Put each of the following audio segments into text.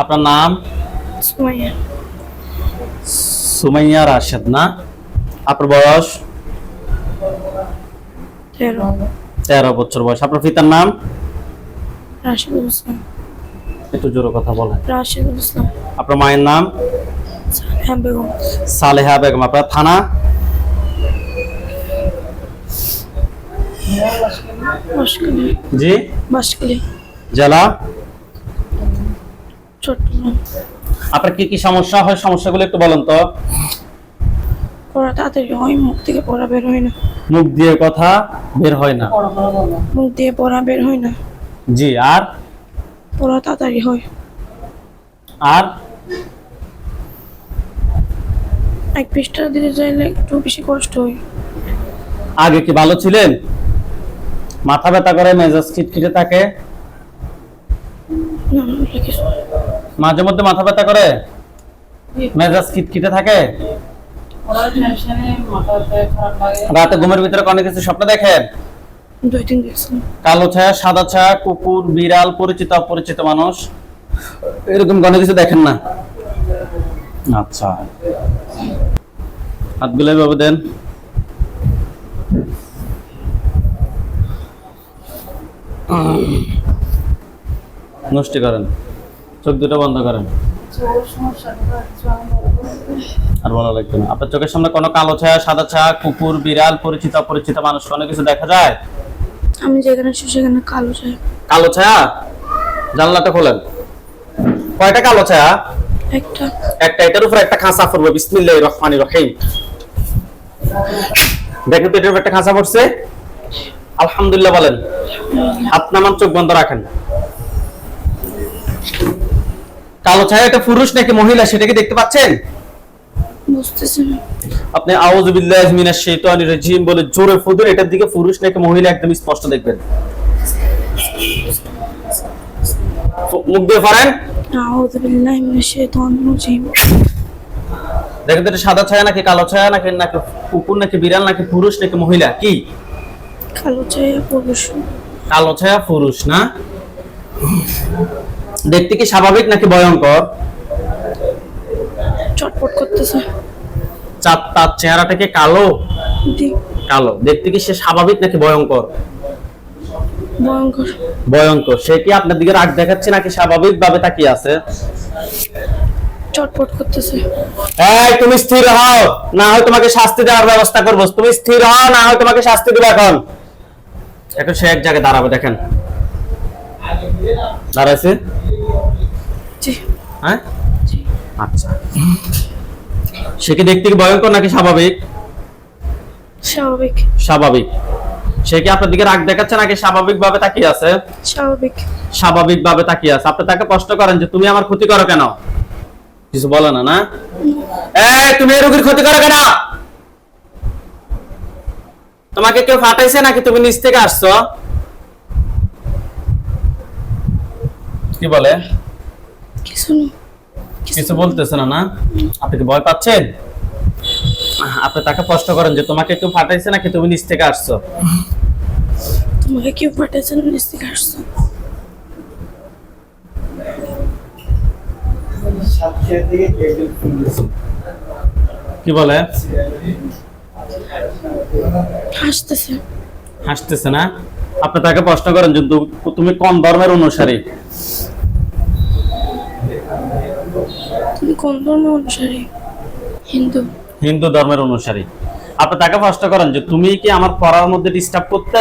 আপনার নাম? সুমাইয়া। সুমাইয়া রাশেদ না? আপনার বয়স? 13। 13 বছর বয়স। আপনার পিতার নাম? রাশিদুল ইসলাম। একটু জোরে কথা বলেন। রাশিদুল ইসলাম। আপনার মায়ের নাম? সালেহা বেগম। সালেহা বেগম। আপনার থানা? বাঁশখালী। জি। বাঁশখালী। জেলা? চট্টগ্রাম। আপনার কি কি সমস্যা হয়, সমস্যাগুলো একটু বলেন তো। পড়া তাড়াতাড়ি হয়, মুখ থেকে পড়া বের হয় না। মুখ দিয়ে কথা বের হয় না। মুখ দিয়ে পড়া বের হয় না। জি। আর? পড়া তাড়াতাড়ি হয়। আর? এক পৃষ্ঠা দিতে চাইলে একটু বেশি কষ্ট হয়। আগে কি ভালো ছিলেন? মাথা ব্যথা করে, মেজাজ খিটখিটে থাকে? না, ওগুলো কিছু না। মাঝে মধ্যে মাথা ব্যথা করে, মেজাজ খিটখিটে থাকে? রাতে ঘুমের ভিতরে অনেক কিছু স্বপ্ন দেখেন? 2-3 দেখছিলাম। কালো ছায়া, সাদা ছায়া, কুকুর, বিড়াল, পরিচিত অপরিচিত মানুষ, এরকম কোনো কিছু দেখেন না? আচ্ছা, হাতগুলো এভাবে দেন। নষ্টি করেন, চোখ দুটো বন্ধ করেন। আর ভালো লাগবে না। আপনার চোখের সামনে কোনো কালো ছায়া, সাদা ছায়া, কুকুর, বিড়াল, পরিচিত অপরিচিত মানুষ, কোনো কিছু দেখা যায়? আমি যেখানে শুই সেখানে কালো ছায়া। কালো ছায়া? জানলাটা খোলেন। কয়টা কালো ছায়া? একটা। একটা। এটার উপর একটা খাঁচা পড়বে। বিসমিল্লাহির রহমানির রহিম। দেখেন তো এটার উপর একটা খাঁচা পড়ছে। আলহামদুলিল্লাহ বলেন। হাত নামান, চোখ বন্ধ রাখেন। কালো ছায়া এটা পুরুষ নাকি মহিলা সেটা কি দেখতে পাচ্ছেন? বুঝতেছি না। আপনি আউযু বিল্লাহি মিনাশ শাইতানির রাজিম বলে জোরে ফুঁকুন, এটার দিকে পুরুষ নাকি মহিলা একদম স্পষ্ট দেখবেন। মুখ দিয়ে ফারেন। আউযু বিল্লাহি মিনাশ শাইতানির রাজিম। দেখেন তো এটা সাদা ছায়া নাকি কালো ছায়া নাকি নাকি কুকুর নাকি বিড়াল নাকি পুরুষ নাকি মহিলা কি? কালো ছায়া পুরুষ। কালো ছায়া পুরুষ না? দেখতে কি স্বাভাবিক নাকি ভয়ঙ্কর? চটপট করতেছে। তার চেহারাটা কি কালো? জি। কালো। দেখতে কি সে স্বাভাবিক নাকি ভয়ঙ্কর? ভয়ঙ্কর। ভয়ঙ্কর। সে কি আপনার দিকে রাগ দেখাচ্ছে নাকি স্বাভাবিক ভাবে তাকিয়ে আছে? চটপট করতেছে। এই তুমি স্থির হও, না হয় তোমাকে শাস্তি দেওয়ার ব্যবস্থা করব। তুমি স্থির হও, না হয় তোমাকে শাস্তি দেব এখন। এখন সে এক জায়গায় দাঁড়াবে, দেখেন দাঁড়াইছে। জি। হ্যাঁ, জি। আচ্ছা। সে কি দেখতে কি ভয়ঙ্কর নাকি স্বাভাবিক? স্বাভাবিক। স্বাভাবিক। সে কি আপনার দিকে রাগ দেখাচ্ছে নাকি স্বাভাবিক ভাবে তাকিয়ে আছে? স্বাভাবিক। স্বাভাবিক ভাবে তাকিয়ে আছে। আপনি তাকে প্রশ্ন করেন যে তুমি আমার ক্ষতি করো কেন? কিছু বলে না, না? এই তুমি এই রোগীর ক্ষতি করো কেন? তোমাকে কেউ ফাটাইছে নাকি তুমি নিচ থেকে আসছো? কি বলে? কিছু না। কিছু বলতেছে না, না? আপনি কি ভয় পাচ্ছেন? আপনি তাকে প্রশ্ন করেন যে তোমাকে কেউ ফাটাইছে নাকি তুমি নিচ থেকে আসছো? তোমাকে কেউ পাঠাইছে না, নিচ থেকে আসছো? কি বলে? হাসতেছে। হাসতেছে না? আপনি তাকে প্রশ্ন করেন যে তুমি কোন ধর্মের অনুসারী? তুমি কোন ধর্মের অনুসারী? হিন্দু। হিন্দু ধর্মের অনুসারী। আপনি তাকে প্রশ্ন করেন যে তুমি কি আমার পড়ার মধ্যে ডিস্টার্ব করতে?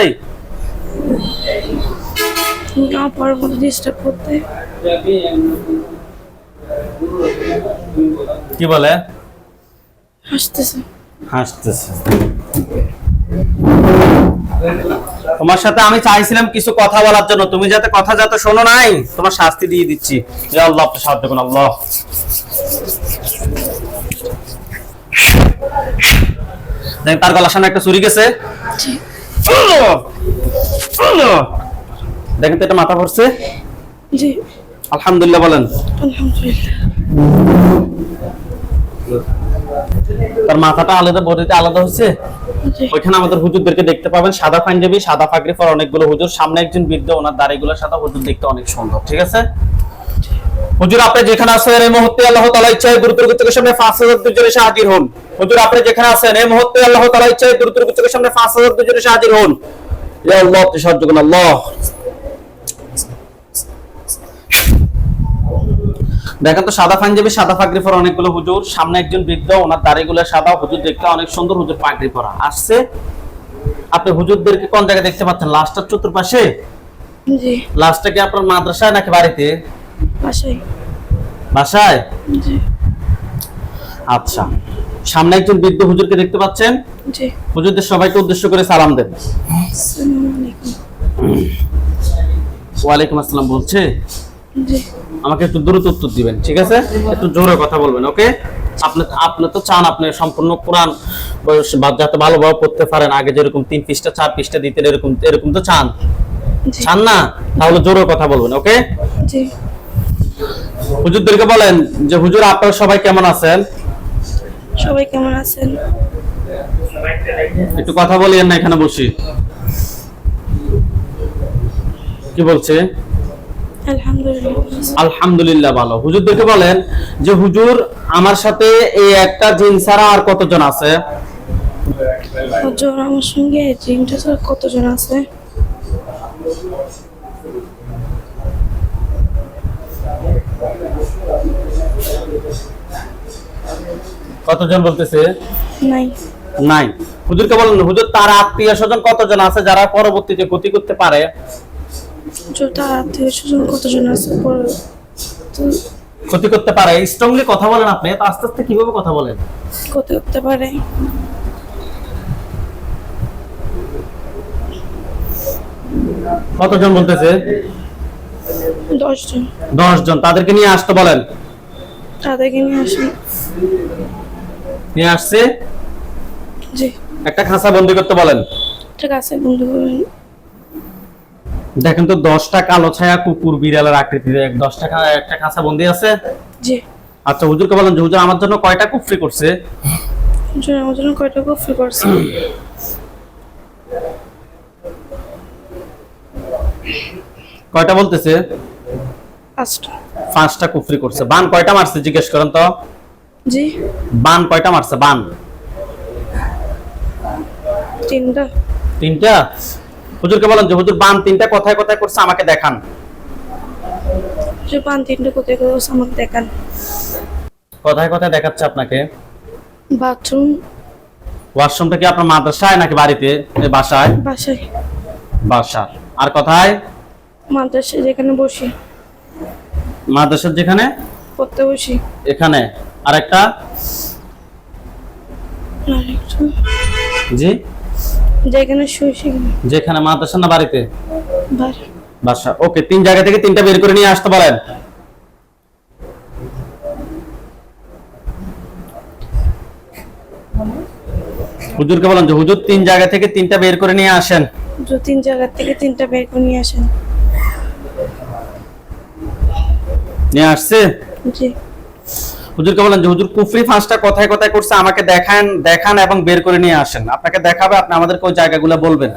তুমি আমার পড়ার মধ্যে ডিস্টার্ব করতে? কি বলে? হাসতেছে। হাসতেছে। তোমার সাথে আমি চাইছিলাম কিছু কথা বলার জন্য, তুমি যাতে কথা যাতে শোনো নাই, তোমার শাস্তি দিয়ে দিচ্ছি। ইয়া আল্লাহ, আপনি সাহায্য করুন আল্লাহ। দেখ তার গলার সামনে একটা ছুরি গেছে। জি। দেখেন তো এটা মাথা পড়ছে। জি। আলহামদুলিল্লাহ বলেন। আলহামদুলিল্লাহ। তার মাথাটা আলাদা, বডিটা আলাদা হচ্ছে। জি। ওইখানে আমাদের হুজুরদেরকে দেখতে পাবেন, সাদা পাঞ্জাবি, সাদা পাগড়ি পরা অনেকগুলো হুজুর। সামনে একজন বৃদ্ধ, ওনার দাড়িগুলোর সাথে হুজুর দেখতে অনেক সুন্দর। ঠিক আছে? হুজুর আপনি যেখানে আছেন এই মুহূর্তে আল্লাহ তাআলা ইচ্ছায় দ্রুত চোখের সামনে 5000 দুজন এসে হাজির হন। হুজুর আপনি যেখানে আছেন এই মুহূর্তে আল্লাহ তাআলা ইচ্ছায় দ্রুত চোখের সামনে 5000 দুজন এসে হাজির হন। ইয়া আল্লাহ আপনি সাহায্য করুন আল্লাহ। দেখেন তো সাদা পাঞ্জাবি সাদা পাগড়ি পরা অনেকগুলো হুজুর, সামনে একজন বৃদ্ধ, ওনার দাড়িগুলো সাদা, হুজুর দেখতে অনেক সুন্দর, হুজুর পাগড়ি পরা আসছে। আপনি হুজুরদেরকে কোন জায়গায় দেখতে পাচ্ছেন? লাস্টটার চতুর্পাশে? জি। লাস্টটা কি আপনার মাদ্রাসায় নাকি বাড়িতে? বাসায়। বাসায়? জি। আচ্ছা, সামনে একজন বৃদ্ধ হুজুরকে দেখতে পাচ্ছেন? জি। হুজুরদের সবাইকে উদ্দেশ্য করে সালাম দেন। আসসালামু আলাইকুম। ওয়ালাইকুম আসসালাম বলছে। জি। আমাকে একটু দ্রুত উত্তর দিবেন, ঠিক আছে? একটু জোরে কথা বলবেন, ওকে? আপনি আপনি তো চান আপনি সম্পূর্ণ কোরআন যাতে ভালোভাবে পড়তে পারেন, আগে যেরকম 3 পৃষ্ঠা 4 পৃষ্ঠা দিতেন এরকম এরকম তো চান? জি। চান না? তাহলে জোরে কথা বলবেন, ওকে? জি। হুজুরদেরকে বলেন যে হুজুর আপনারা সবাই কেমন আছেন? সবাই কেমন আছেন? একটু কথা বলিয়েন না এখানে বসি। কি বলছে? আলহামদুলিল্লাহ। আলহামদুলিল্লাহ ভালো। হুজুরদেরকে বলেন যে হুজুর আমার সাথে এই একটা জিন ছাড়া আর কতজন আছে? হুজুর আমার সঙ্গে জিনটা স্যার কতজন আছে? কতজন বলতেছে? নাই। নাই। হুজুরকে বলেন হুজুর তার আত্মীয় স্বজন কতজন আছে যারা পরবর্তীতে ক্ষতি করতে পারে? হুজুর তার আত্মীয় স্বজন কতজন আছে? ক্ষতি করতে পারে। স্ট্রংলি কথা বলেন আপনি, তো আস্তে আস্তে কিভাবে কথা বলেন? ক্ষতি করতে পারে। কতজন বলতেছে? 10 জন। 10 জন। তাদেরকে নিয়ে আসতে বলেন। তাদেরকে নিয়ে আসেন। নিয়ে আসছে? জি। একটা খাঁচা বন্দি করতে বলেন। ঠিক আছে বন্ধু। দেখেন তো 10টা কালো ছায়া কুকুর বিড়ালের আকৃতিতে 10টা একটা খাঁচা বন্দি আছে? জি। আচ্ছা হুজুরকে বলেন যে হুজুর আমার জন্য কয়টা কুফরি করছে? হুজুর আমার জন্য কয়টা কফি করছে? কয়টা বলতেছে? 5টা। 5টা কুফরি করছে। বান কয়টা মারছে জিজ্ঞেস করেন তো? জি। বান কয়টা মারছে? বান 3টা। 3টা? হুজুরকে বলেন যে হুজুর বান 3টা কোথায় কোথায় করছে আমাকে দেখান। হুজুর বান 3টা কোথায় করছে আমাকে দেখান। কোথায় কোথায় দেখাচ্ছে আপনাকে? বাথরুম। ওয়াশরুমটা কি আপনার মাদ্রাসায় নাকি বাড়িতে? বাসায়? বাসায়। বাসা। আর কোথায়? মাদ্রাসায় যেখানে বসি। মাদ্রাসার যেখানে পড়তে বসি। এখানে। আরেকটা? আরেকটা জি। যেখানে শুই সেখানে। যেখানে মাদ্রাসা না বাড়িতে? বাড়ি। বাসা। ওকে, 3 জায়গা থেকে 3টা বের করে নিয়ে আসতে বলেন। হুজুরকে বলেন যে হুজুর 3 জায়গা থেকে 3টা বের করে নিয়ে আসেন। হুজুর 3 জায়গা থেকে 3টা বের করে নিয়ে আসেন। নিয়ে আসছে? জি। হুজুরকে বলেন যে হুজুর কুফরি 5টা কোথায় কোথায় করছে আমাকে দেখান দেখান এবং বের করে নিয়ে আসেন। আপনাকে দেখাবে, আপনি আমাদেরকে ওই জায়গাগুলো বলবেন।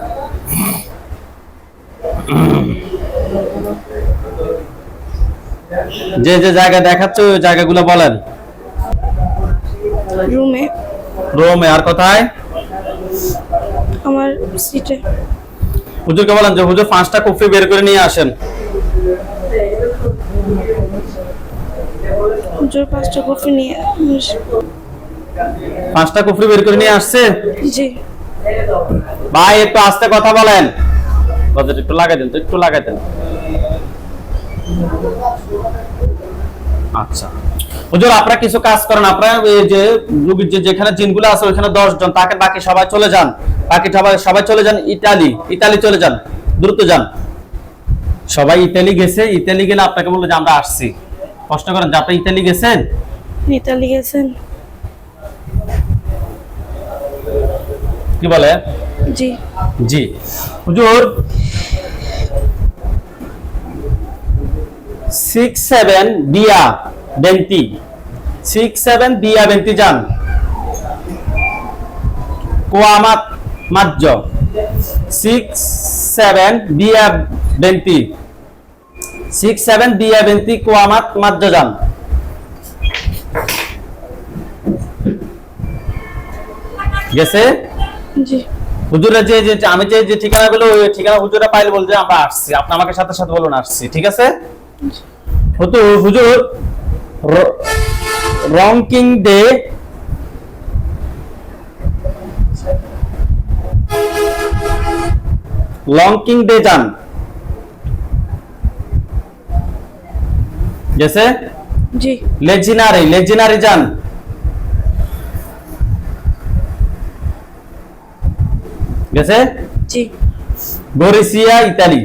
যে যে জায়গা দেখাচ্ছে ওই জায়গাগুলো বলেন। রুমে। রুমে। আর কোথায়? আমার সিটে। হুজুরকে বলেন যে হুজুর 5টা কুফরি বের করে নিয়ে আসেন। হুজুর 5টা কফি নিয়ে 5টা কুফরি বের করে নিয়ে আসছে? জি। ভাই একটু আস্তে কথা বলেন। বাজার একটু লাগাই দেন তো, একটু লাগাই দেন। আচ্ছা হুজুর আপনারা কিছু কাজ করেন, আপনারা এই যে রোগীর যেখানে জিনগুলো আছে ওইখানে 10 জন, তাকে বাকি সবাই চলে যান। বাকি সবাই চলে যান ইতালি চলে যান, দ্রুত যান। সবাই ইতালি গেছে, ইতালি গেলে আপনাকে বললো যে আমরা আসছি। কষ্ট করেন যে আপনি ইতালি গেছেন? ইতালি গেছেন? কি বলে? জি। জি। হুজুর 67 বিয়া বেন্তি 67 বিয়া বেন্তি যান কোয়ামাত মাজ্জ 67 বিয়া বেন্তি 6 7 দিয়া বেন্তি কুয়ামাত মাজ্জাজান। গেছে? জি হুজুরা যে যে আমি যে যে ঠিকানাগুলো ওই ঠিকানা হুজুরা পাইলে বলছে আমরা আসছি, আপনি আমাকে সাথে সাথে বলুন আসছি, ঠিক আছে? হুজুর রংকিং ডে লংকিং ডে যান। গেছে? জি লেজিনারি যান। গেছে? জি গরিসিয়া ইতালি।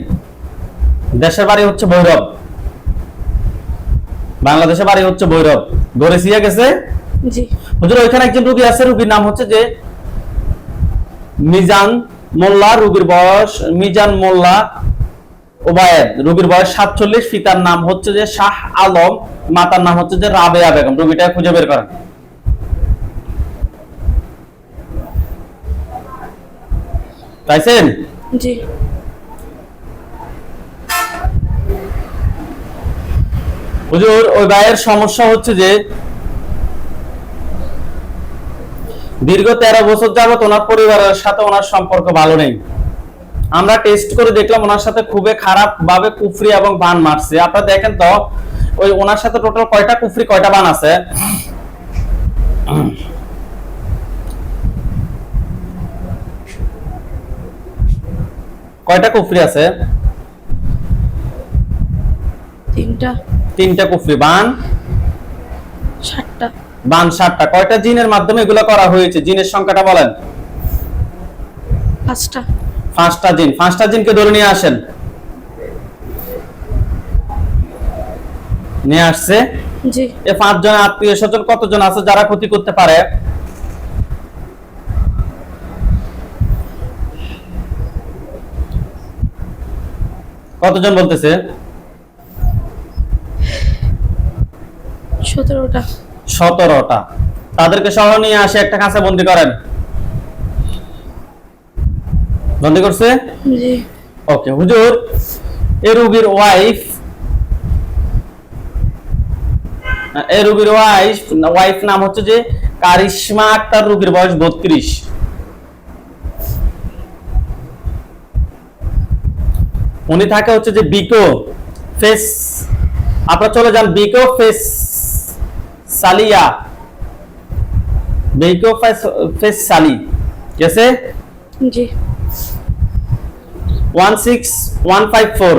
দেশের বাড়ি হচ্ছে ভৈরব, বাংলাদেশের বাড়ি হচ্ছে ভৈরব। গরিসিয়া গেছে? জি হুজুর ওইখানে একজন রোগী আছে, রোগীর নাম হচ্ছে যে মিজান মোল্লা, রোগীর বয়স মিজান মোল্লা ওবায়েদ, রোগীর বয়স 47, পিতার নাম হচ্ছে যে শাহ আলম, মাতার নাম হচ্ছে যে রাবেয়া বেগম। রোগীটা খুঁজে বের করেন। পাইছেন? জি হুজুর ওই ভাইয়ের সমস্যা হচ্ছে যে দীর্ঘ 13 বছর যাবত ওনার পরিবারের সাথে ওনার সম্পর্ক ভালো নেই। আমরা টেস্ট করে দেখলাম ওনার সাথে খুবই খারাপ ভাবে কুফরি এবং বান মারছে। আপনারা দেখেন তো ওই ওনার সাথে টোটাল কয়টা কুফরি কয়টা বান আছে? কয়টা কুফরি আছে? তিনটা কুফরি। বান 7টা। বান 7টা। কয়টা জিনের মাধ্যমে এগুলো করা হয়েছে? জিনের সংখ্যাটা বলেন। 5টা। 5টা জিন। 5টা জিনকে ধরে নিয়ে আসেন। নিয়ে আসছে। জি এই 5 জন আত্মীয় স্বজন কতজন আছে যারা ক্ষতি করতে পারে? কতজন বলতেছে? 17টা। 17টা। তাদেরকে সহ নিয়ে আসে একটা কাছে বন্দি করেন। বন্দি করছে? জি ওকে হুজুর এই রোগীর ওয়াইফ নাম হচ্ছে যে কারিশমা আক্তার, রোগীর বয়স 32। উনি থাকে হচ্ছে যে বিকো ফেস, আপনারা চলে যান বিকো ফেস সালিয়া, বিকো ফেস সালি। গেছে? জি 16154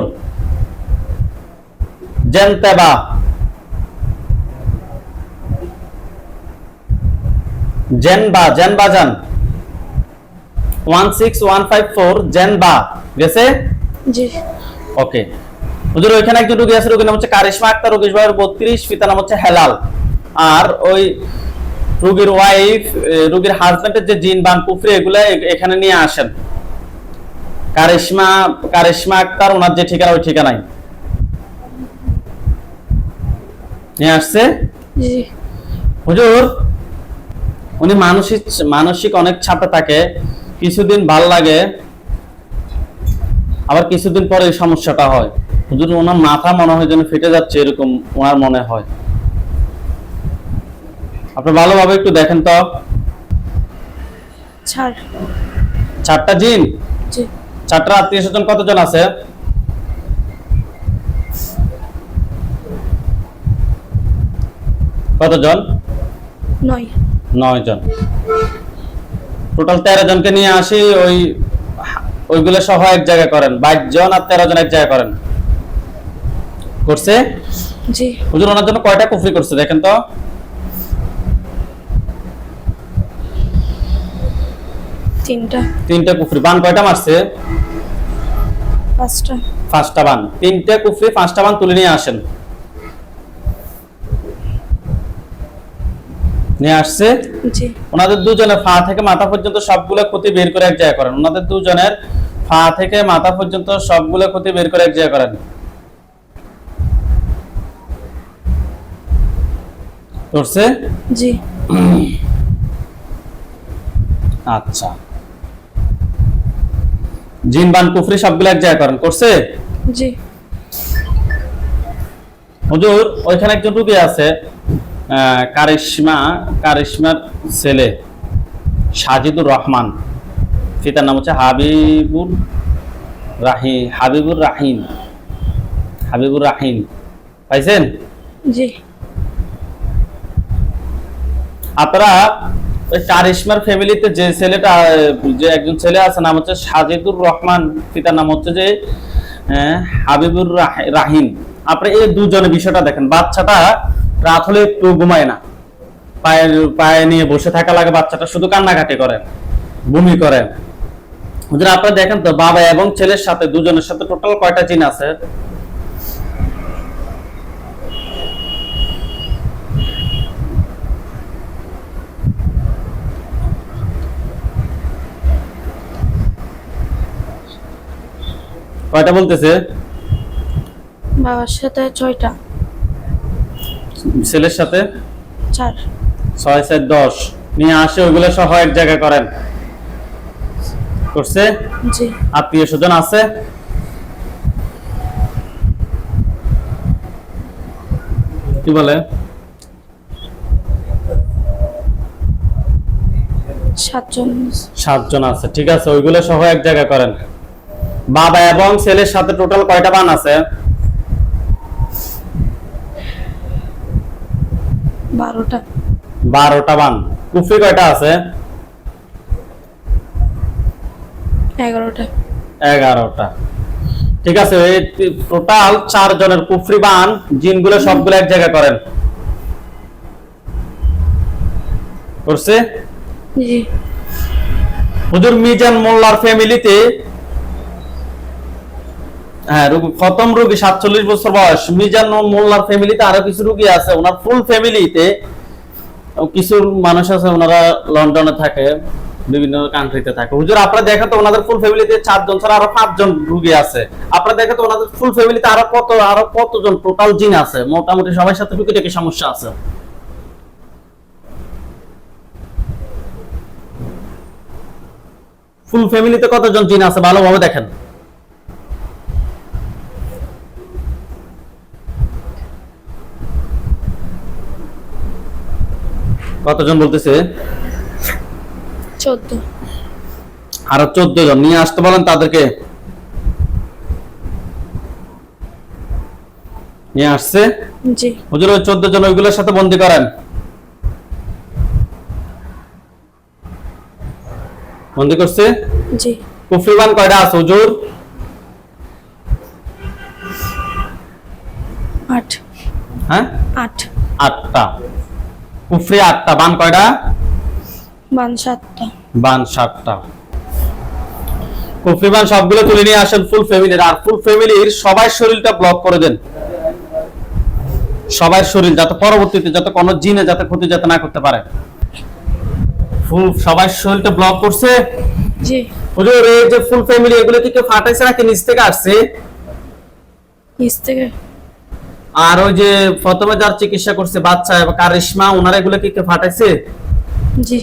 জেনতেবা। জেনবাজান 16154 জেনবা। গেছে? জি ওকে হুজুর ওইখানে একজন রোগী আছে, রোগীর নাম হচ্ছে কারিশমা আক্তার, রোগীর বয়স 32, পিতার নাম হচ্ছে হেলাল। আর ওই রোগীর ওয়াইফ, রোগীর হাজবেন্ডের যে জিন বান কুফরি এগুলা এখানে নিয়ে আসেন। কারিশমা আক্তার ওনার যে ঠিকানা ওই ঠিকানায় নিয়ে আসছে। জি হুজুর উনি মানসিক অনেক চাপে থাকে, কিছুদিন ভাল লাগে আবার কিছুদিন পরে এই সমস্যাটা হয়। হুজুর ওনার মাথা মনে হয় যেন ফেটে যাচ্ছে, এরকম ওনার মনে হয়। আপনি ভালোভাবে একটু দেখেন তো। 4টা জিন। জি 4টা আত্মীয় স্বজন কতজন আছে? কতজন? 9 জন। টোটাল 13 জনকে নিয়ে আসি, ওইগুলো সহ এক জায়গায় করেন। 22 জন আর 13 জন এক জায়গায় করেন। করছে? জি হুজুর ওনার জন্য কয়টা কুফরি করছে দেখেন তো। 3টা কুফরি। বান কয়টা মারছে? 5টা বান। 3টা কুফরি 5টা বান তুলে নিয়ে আসেন। নিয়ে আসছে। জি ওনাদের দুজনের পা থেকে মাথা পর্যন্ত সবগুলো ক্ষতি বের করে এক জায়গায় করেন। ওনাদের দুজনের পা থেকে মাথা পর্যন্ত সবগুলো ক্ষতি বের করে এক জায়গায় করেন। করছে? জি আচ্ছা জিন বান কুফরি সবগুলো এক জায়গায় করেন। করছে? জি হুজুর ওইখানে একজন রোগী আছে, কারিশমার ছেলে সাজিদুর রহমান, পিতার নাম হচ্ছে হাবিবুর রাহিম পাইছেন? জি। আপনারা ওই কারিশমার ফ্যামিলিতে যে ছেলেটা, যে একজন ছেলে আছে নাম হচ্ছে সাজিদুর রহমান, পিতার নাম হচ্ছে যে হাবিবুর রাহিম, আপনি এই দুজনের বিষয়টা দেখেন। বাচ্চাটা রাত হলে একটু ঘুমায় না, পায়ে নিয়ে বসে থাকা লাগে, বাচ্চাটা শুধু কান্নাকাটি করে, বমি করে। আপনারা দেখেন তো, বাবা এবং ছেলের সাথে দুজনের সাথে টোটাল কয়টা জিন আছে? কয়টা বলতেছে? বাবার সাথে 6টা, ছেলের সাথে 4। 6 4 10 নিয়ে আসে, ওইগুলো সহ এক জায়গায় করেন করছে। জি। আত্মীয় স্বজন আছে? কি বলে? 7 জন। 7 জন আছে, ঠিক আছে, ওইগুলো সহ এক জায়গায় করেন। বাবা এবং ছেলের সাথে টোটাল কয়টা বান আছে? 12টা। 12টা বান। কুফরি কয়টা আছে? 11টা। 11টা, ঠিক আছে। এই টোটাল 4 জনের কুফরি বান জিনগুলো সবগুলো এক জায়গায় করেন করছে। জি। হুজুর মিজান মোল্লার ফ্যামিলিতে, হ্যাঁ, প্রথম রোগী 47 বছর বয়স, মিজান মোল্লার ফ্যামিলিতে আরো কিছু রোগী আছে। ওনার ফুল ফ্যামিলিতে কিছু মানুষ আছে, ওনারা লন্ডনে থাকে, বিভিন্ন কান্ট্রিতে থাকে। হুজুর আপনারা দেখেন তো, ওনাদের ফুল ফ্যামিলিতে 4 জন ছাড়া আরো 5 জন রোগী আছে। আপনারা দেখেন তো, ওনাদের ফুল ফ্যামিলিতে আরো কতজন টোটাল জিন আছে? মোটামুটি সবার সাথে টুকিটাকি সমস্যা আছে। ফুল ফ্যামিলিতে কতজন জিন আছে ভালোভাবে দেখেন। কতজন বলতেছে? 14। আরো 14 জন নিয়ে আসতে বলেন তাদেরকে। নিয়ে আসছে? জি। হুজুর ওই 14 জন ওইগুলোর সাথে বন্দি করেন। বন্দি করছে? জি। কুফরিবান কয়টা আছে হুজুর? 8। হ্যাঁ, 8। 8টা কুফরি, 8টা বান কয়টা? বান 7টা। বান 7টা। কুফরিবান সবগুলো তুলে নিয়ে আসেন ফুল ফ্যামিলির, আর ফুল ফ্যামিলির সবাই শরীরটা ব্লক করে দেন, সবার শরীর, যাতে পরবর্তীতে যাতে কোনো জিনে যাতে ক্ষতি যাতে না করতে পারে। ফুল সবাই শরীরটা ব্লক করছে। জি। হুজুর এই যে ফুল ফ্যামিলি, এগুলো কি কেউ ফাটাইছে নাকি নিচ থেকে আসছে? নিচ থেকে। আর ওই যে প্রথমে যার চিকিৎসা করছে বাচ্চা এবং কারিশমা, ওনারা এগুলো কি কেউ ফাটাইছে? জি।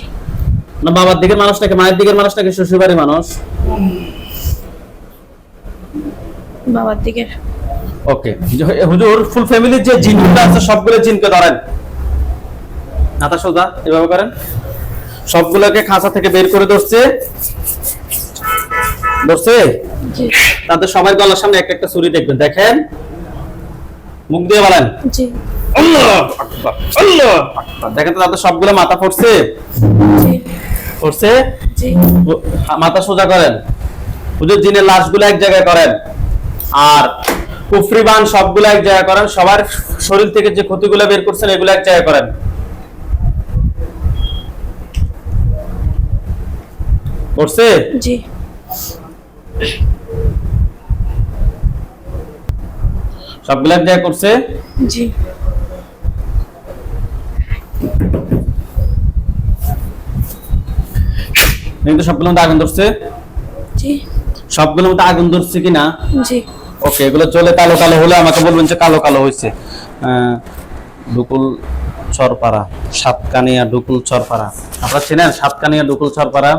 না বাবার দিকের মানুষ নাকি মায়ের দিকের মানুষ নাকি শ্বশুর বাড়ির মানুষ? বাবার দিকের। ওকে হুজুর, ফুল ফ্যামিলির যে জিনগুলো আছে সবগুলো জিনকে ধরেন, মাথা সোজা এভাবে করেন, সবগুলোকে খাঁচা থেকে বের করে ধরছে। জি। তাদের সবার গলার সামনে একটা একটা ছুরি দেখবেন, দেখেন, মুখ দিয়ে বলেন জি। আল্লাহু আকবার, আল্লাহু আকবার। দেখেন তো তাদের সবগুলো মাথা পড়ছে? জি। পড়ছে? জি। মাথা সোজা করেন। হুজুর জিনের লাশগুলো এক জায়গায় করেন, আর কুফরিবান সবগুলো এক জায়গায় করেন, সবার শরীর থেকে যে ক্ষতিগুলো বের করছেন এগুলো এক জায়গায় করেন। করছে? জি। সবগুলো এক জায়গায় করছে? জি। কিন্তু সবগুলোর মধ্যে আগুন ধরছে? জি। সবগুলোর মধ্যে আগুন ধরছে কিনা? জি। ওকে, এগুলো চলে কালো কালো হলে আমাকে বলবেন যে কালো কালো হয়েছে। ডুকুল চরপাড়া, সাতকানিয়া ডুকুল চরপাড়া, আপনারা চেনেন সাতকানিয়া ডুকুল চরপাড়া?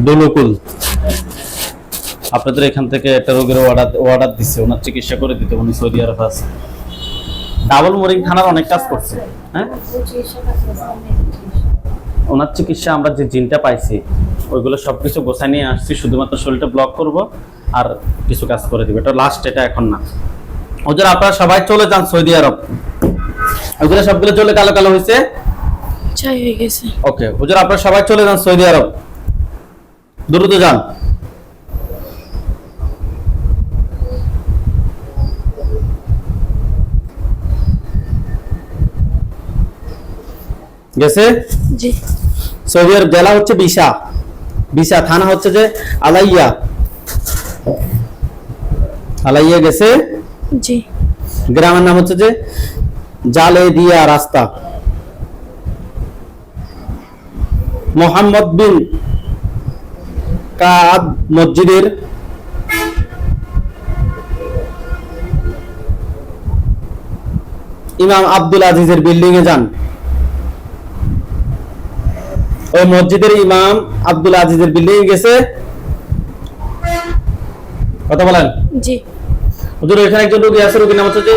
দুলুকুল, আপনাদের এখান থেকে একটা রোগের অর্ডার দিচ্ছে, ওনার চিকিৎসা করে দিতে, উনি সৌদি আরব আছে। ডাবল মোরিং থানার অনেক কাজ করছে। হ্যাঁ, ওনার চিকিৎসা আমরা যে জিনটা পাইছি ওইগুলো সবকিছু গোছায় নিয়ে আসছি, শুধুমাত্র শরীরটা ব্লক করব আর কিছু কাজ করে দিব। এটা লাস্ট, এটা এখন না। ওদের আপনারা সবাই চলে যান সৌদি আরব। ওইগুলো সবগুলো চলে কালো কালো হয়েছে। চাই হয়ে গেছে। ওকে হুজুর, আপনারা সবাই চলে যান সৌদি আরব, দ্রুত যান। গেছে? জি সৌদি আরব জেলা হচ্ছে বিশা, বিশা থানা হচ্ছে যে আলাইয়া, আলাইয়া গেছে। জি গ্রামের নাম হচ্ছে যে জালে দিয়া রাস্তা। মোহাম্মদ বিন কাব মসজিদের ইমাম আব্দুল আজিজের বিল্ডিং এ যান। ওই মসজিদের ইমাম আব্দুল আজিজের বিল্ডিং এ গেছে। কথা বলেন। জি হুজুর, এখানে একজন রোগী আছে, রোগীর নাম হচ্ছে যে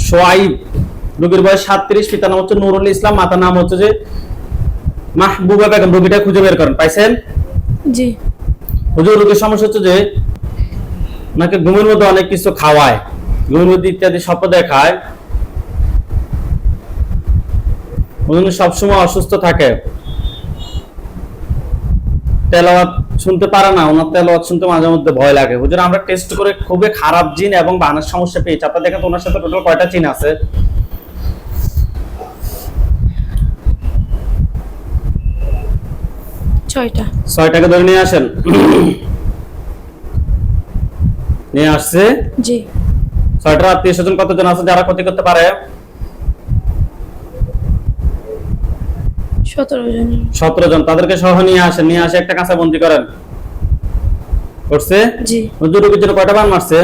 সোয়াইব, রোগীর বয়স 37, পিতার নাম হচ্ছে নুরুল ইসলাম, মাতার নাম হচ্ছে যে মাহবুবা বেগম। রোগীটা খুঁজে বের করেন, পাইছেন? জি হুজুর, রোগীর সমস্যা হচ্ছে যে নাকি ঘুমের মধ্যে অনেক কিছু খাওয়ায়, ঘুমের মধ্যে ইত্যাদি স্বপ্ন দেখায়, উনি সবসময় অসুস্থ থাকে, তেলাওয়াত শুনতে পারে না, ওনার তেলাওয়াত শুনতে মাঝে মধ্যে ভয় লাগে। হুজুর, আমরা টেস্ট করে খুবই খারাপ জিন এবং বানের সমস্যা পেয়েছি। আপনারা দেখেন তো ওনার সাথে টোটাল কয়টা জিন আছে? 6টা। 6টাকে ধরে নিয়ে আসেন। নিয়ে আসছে। জি 6টার আত্মীয় স্বজন কতজন আছে যারা ক্ষতি করতে পারে? 17 জন। 17 জন। তাদেরকে সহ নিয়ে আসেন, নিয়ে আসে একটা কাঁচা বন্দি করেন। করছে? জি হুজুর, রোগীর জন্য কয়টা বান মারছে?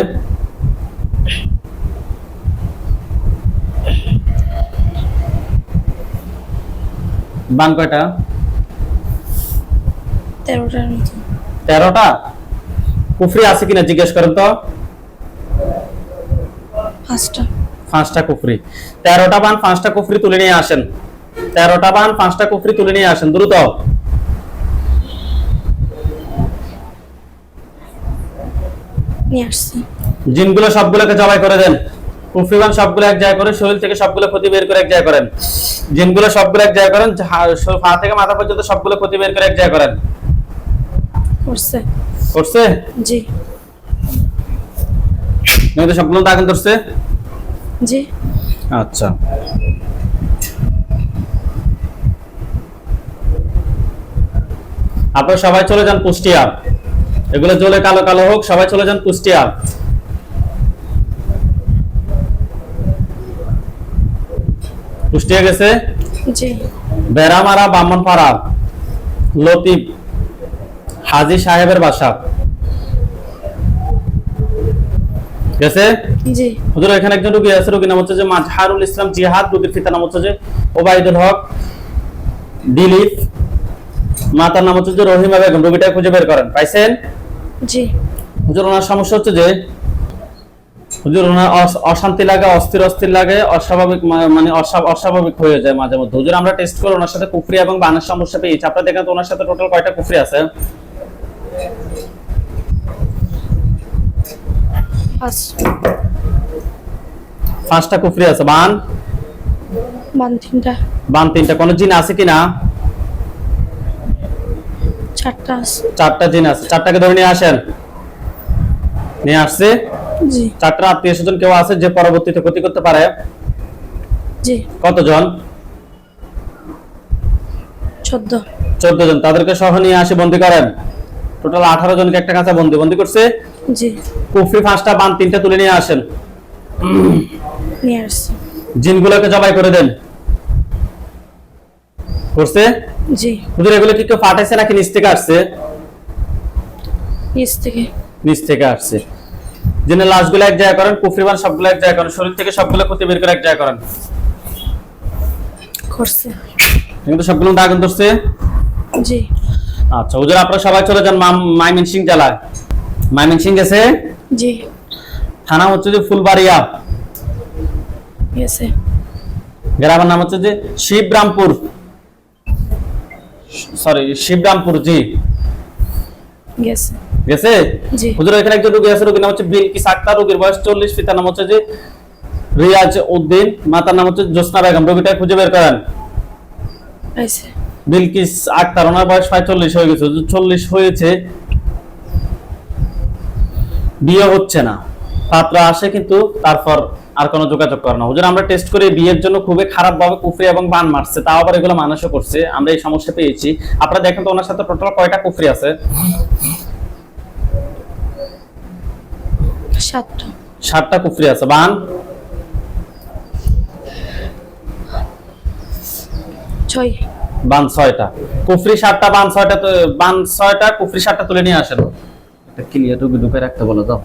বান কয়টা? 13টার মতো। 13টা। কুফরি আছে কিনা জিজ্ঞেস করেন তো। 5টা। 5টা কুফরি। 13টা বান 5টা কুফরি তুলে নিয়ে আসেন। 13টা বান 5টা কুফরি তুলে নিয়ে আসেন, দ্রুত। নিয়ে আসছি। জিনগুলো সবগুলোকে জবাই করে দেন। কুফরি বান সবগুলো এক জায়গায় করে, শরীর থেকে সবগুলো ক্ষতি বের করে এক জায়গায় করেন। জিনগুলো সবগুলো এক জায়গায় করেন, পা থেকে মাথা পর্যন্ত সবগুলো ক্ষতি বের করে এক জায়গায় করেন। করছে। করছে? জি নয়তো সবগুলো দাগন ধরছে। জি আচ্ছা, আপনারা সবাই চলে যান কুষ্টিয়া। এগুলো জ্বলে কালো কালো হোক, সবাই চলে যান কুষ্টিয়া। কুষ্টিয়া গেছে। জি বেড়ামারা ব্রাহ্মণপাড়া লতিফ হাজী সাহেবের বাসা গেছে। জি হুজুর, এখানে একজন রোগী আছে, রোগীর নাম হচ্ছে যে মাজহারুল ইসলাম জিহাদ, রোগীর পিতার নাম হচ্ছে যে ওবাইদুল হক দিলীপ, মাতার নাম হচ্ছে যে রহিমা বেগম। রোগীটা খুঁজে বের করেন, পাইছেন? জি হুজুর, ওনার সমস্যা হচ্ছে যে হুজুর ওনার অশান্তি লাগে, অস্থির অস্থির লাগে, অস্বাভাবিক মানে অস্বাভাবিক হয়ে যায় মাঝে মধ্যে। হুজুর, আমরা টেস্ট করে ওনার সাথে কুফরি এবং বানের সমস্যা পেয়েছি। আপনারা দেখেন তো ওনার সাথে টোটাল কয়টা কুফরি আছে? 5টা কুফরি আছে। বান? বান 3টা। বান 3টা। কোন জিন আছে কিনা? 4টা আছে। 4টা জিন আছে। 4টাকে ধরে নিয়ে আসেন। নিয়ে আসছে। জি 4টা আত্মীয় স্বজন কেউ আছে যে পরবর্তীতে ক্ষতি করতে পারে? জি কতজন? 14 জন। তাদেরকে সহ নিয়ে আসে বন্দি করেন। টোটাল 18 জনকে একটা কাঁচা বন্দি করছে। জি কুফরি 5টা, বান 3টা তুলে নিয়ে আসেন। নিয়ে আসছি। জিনগুলোকে জবাই করে দেন। করছে? জি হুজুর, এগুলো কি কেউ ফাটাইছে নাকি নিচ থেকে আসছে? নিচ থেকে। নিচ থেকে আসছে। জিনের লাশগুলো এক জায়গায় করেন, কুফরি বান সবগুলো এক জায়গায় করেন, শরীর থেকে সবগুলো ক্ষতি বের করে এক জায়গায় করেন। করছে। কিন্তু সবগুলো আগুন ধরছে। জি আচ্ছা হুজুর আপনারা সবাই চলে যান ময়মনসিংহ জেলায়। ময়মনসিংহ গেছে, জি থানা হচ্ছে যে ফুলবাড়িয়া, গেছে, গ্রামের নাম হচ্ছে যে শিবরামপুর, সরি শিবরামপুর। জি গেছে, গেছে। জি হুজুর এখানে একজন রোগী আছে, রোগীর নাম হচ্ছে বিলকিস আক্তার, রোগীর বয়স 40, পিতার নাম হচ্ছে যে রিয়াজ উদ্দিন, মাতার নাম হচ্ছে জোসনা বেগম। রোগীটা খুঁজে বের করেন। পাইছে, বিলকিস আক্তার, ওনার বয়স 45 হয়ে গেছে। হুজুর 40 হয়েছে, বিয়ে হচ্ছে না, পাত্র আসে কিন্তু তারপর আর কোনো যোগাযোগ করে না। হুজুর আমরা টেস্ট করে বিয়ের জন্য খুবই খারাপ ভাবে কুফরি এবং বান মারছে, তাও আবার এগুলো মানুষও করছে, আমরা এই সমস্যা পেয়েছি। আপনারা দেখেন তো ওনার সাথে টোটাল কয়টা কুফরি আছে? 7টা, 7টা কুফরি আছে। বান 6, বান 6টা, কুফরি 7টা, বান 6টা, তো বান 6টা, কুফরি 7টা তুলে নিয়ে আসেন। এটা ক্লিয়ার রুগী ঢুকে রাখতে বলে দাও।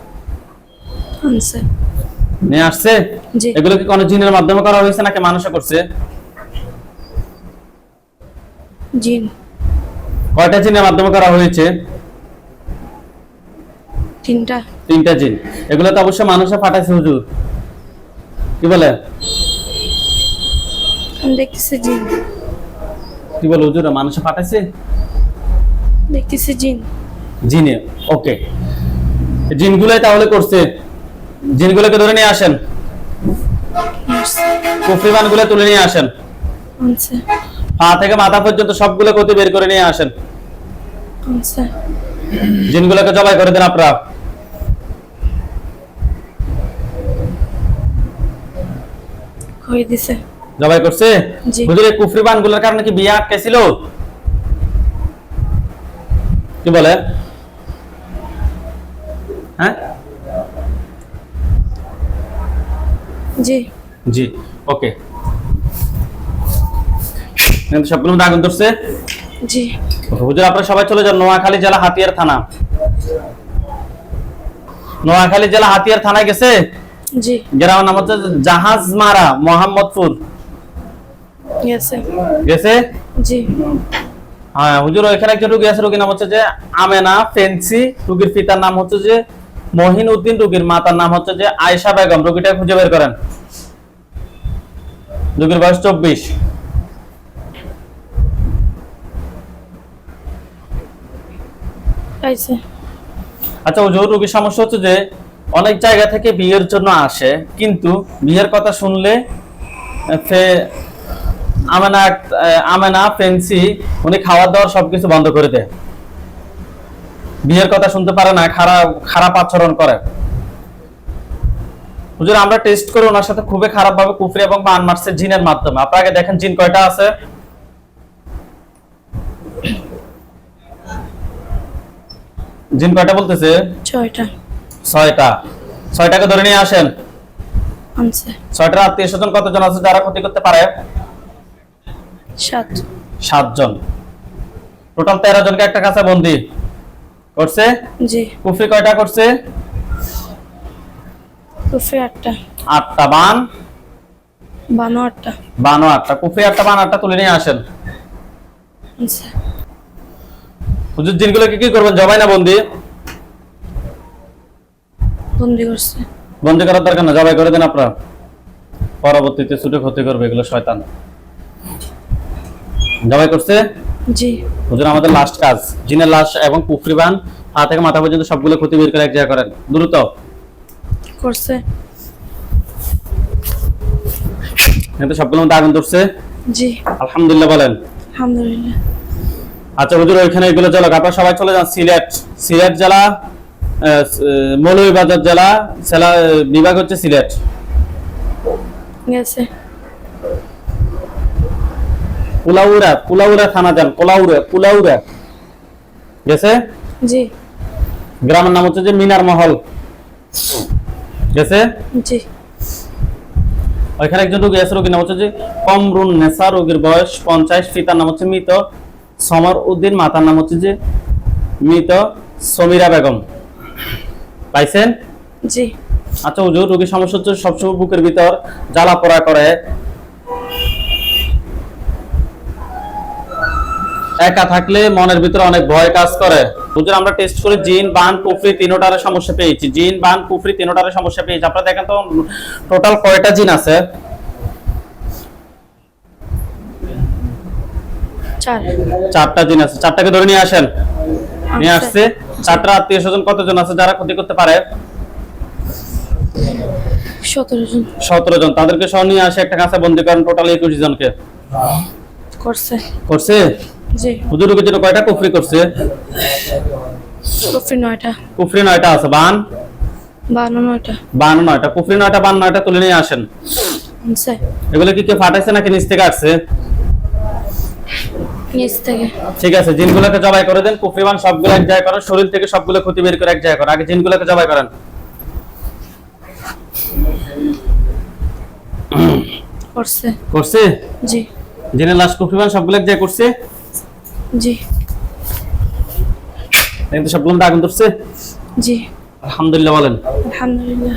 আনছে, নিয়ে আসছে। জি এগুলো কি কোনো জিনের মাধ্যমে করা হয়েছে নাকি মানুষে করছে? জিন, কয়টা জিনের মাধ্যমে করা হয়েছে? 3টা, 3টা জিন। এগুলো তো অবশ্যই মানুষে পাঠাইছে হুজুর, কি বলে? আমি দেখতেছি জিন, কি বলে হুজুর, মানুষে পাঠাইছে? দেখতেছি জিন, জিনে। ওকে, জিনগুলাই তাহলে করছে। জিনগুলোকে ধরে নিয়ে আসেন, আসছে, কুফরি বানগুলো তুলে নিয়ে আসেন, আনছে, পা থেকে মাথা পর্যন্ত সবগুলো কতি বের করে নিয়ে আসেন। আনছে, জিনগুলোকে জবাই করে দেন আপনারা। কই দিছে, জবাই করছে। জি। হুজুর এই কুফরি বানগুলোর কারণে কি বিয়ে আটকে ছিল? কি বলে? হ্যাঁ জি জি ওকে। কিন্তু সবগুলো মধ্যে আগুন ধরছে। জি হুজুর আপনারা সবাই চলে যান নোয়াখালী জেলা হাতিয়ার থানা। নোয়াখালী জেলা হাতিয়ার থানায় গেছে। জি গ্রামের নাম হচ্ছে জাহাজমারা, মোহাম্মদপুর। গেছে, গেছে। জি হ্যাঁ হুজুর এখানে একজন রোগী আছে, রোগীর নাম হচ্ছে যে আমেনা ফেন্সি, রোগীর পিতার নাম হচ্ছে যে মহিন উদ্দিন, রোগীর মাতার নাম হচ্ছে যে আয়েশা বেগম। রোগীটা খুঁজে বের করেন। রোগীর বয়স 24। পাইছে, আচ্ছা হুজুর রোগীর সমস্যা হচ্ছে যে অনেক জায়গা থেকে বিয়ের জন্য আসে, কিন্তু বিয়ের কথা শুনলে আমেনা ফেন্সি উনি খাওয়া দাওয়ার সবকিছু বন্ধ করে দেয়, বিয়ের কথা শুনতে পারে না, খারাপ আচরণ করে। হুজুর আমরা টেস্ট করে ওনার সাথে খুবই খারাপ ভাবে কুফরি এবং বান মারছে জিনের মাধ্যমে। আপনাকে দেখেন জিন কয়টা আছে? জিন কয়টা বলতেছে? 6টা, 6টা। 6টাকে ধরে নিয়ে আসেন। আনছে, 6টার আত্মীয় স্বজন কতজন আছে যারা ক্ষতি করতে পারে? 7, 7 জন। টোটাল 13 জনকে একটা কাছে বন্দি করছে। জি কুফরি কয়টা করছে? কুফরি 8টা, 8টা। বান বানো 8টা, 8টা। কুফরি 8টা, বান 8টা তুলে নিয়ে আসেন। আনছে, হুজুর জিনগুলোকে কি করবেন, জবাই না বন্দি? বন্দি করছে, বন্দি করার দরকার না, জবাই করে দেন আপনারা, পরবর্তীতে ছুটে ক্ষতি করবে, এগুলো শয়তান। জবাই করছে। জি হুজুর আমাদের লাস্ট কাজ, জিনের লাশ এবং কুফরি বান পা থেকে মাথা পর্যন্ত সবগুলো ক্ষতি বের করে এক জায়গায় করেন দ্রুত। করছে, কিন্তু সবগুলোর মধ্যে আগুন ধরছে। জি আলহামদুলিল্লাহ বলেন। আলহামদুলিল্লাহ, আচ্ছা হুজুর ওইখানে এগুলো চলো, আপনারা সবাই চলে যান সিলেট। সিলেট জেলা, মৌলভীবাজার জেলা, বিভাগ হচ্ছে সিলেট। গেছে, কুলাউড়া থানা যান। কুলাউড়া গেছে। জি গ্রামের নাম হচ্ছে যে মিনার মহল। গেছে। জি ওইখানে একজন রোগী আছে, রোগীর নাম হচ্ছে যে কমরুন নেসা, রোগীর বয়স 50, পিতার নাম হচ্ছে মৃত সমর উদ্দিন, মাতার নাম হচ্ছে যে মৃত সমীরা বেগম। পাইছেন? জি আচ্ছা হুজুর রোগীর সমস্যা হচ্ছে সবসময় বুকের ভিতর জ্বালা পোড়া করে, একা থাকলে মনের ভিতরে অনেক ভয় কাজ করে। হুজুর আমরা টেস্ট করে জিন বান কুফরি তিনটার সমস্যা পেয়েছি, জিন বান কুফরি তিনটার সমস্যা পেয়েছি। আপনারা দেখেন তো টোটাল কয়টা জিন আছে? 4টা জিন আছে। 4টাকে ধরে নিয়ে আসেন। নিয়ে আসছে। 4টা আত্মীয় স্বজন কতজন আছে যারা ক্ষতি করতে পারে? 17 জন 17 জন। তাদেরকে সহ নিয়ে আসে একটা কাছে বন্দী করেন, টোটাল 21 জনকে করছে। করছে। জি হুজুর রোগীর জন্য কয়টা কুফরি করছে? কুফরি 9টা। কুফরি 9টা আছে। বান 9টা। 9টা। কুফরি 9টা, বান 9টা তুলে নিয়ে আসেন। আনছে এগুলো কি কেউ ফাটাইছে নাকি নিচ থেকে আসছে? নিচ থেকে। ঠিক আছে, জিনগুলোকে জবাই করে দেন। কুফরি বান সবগুলো এক জায়গায় করেন, শরীর থেকে সবগুলো ক্ষতি বের করে এক জায়গায় করেন। আগে জিনগুলোকে জবাই করেন। করছে। করছে। জি জিনের লাশ কুফরি বান সবগুলো এক জায়গায় করছে। জি কিন্তু সবগুলো আগুন ধরছে। জি আলহামদুলিল্লাহ বলেন। আলহামদুলিল্লাহ।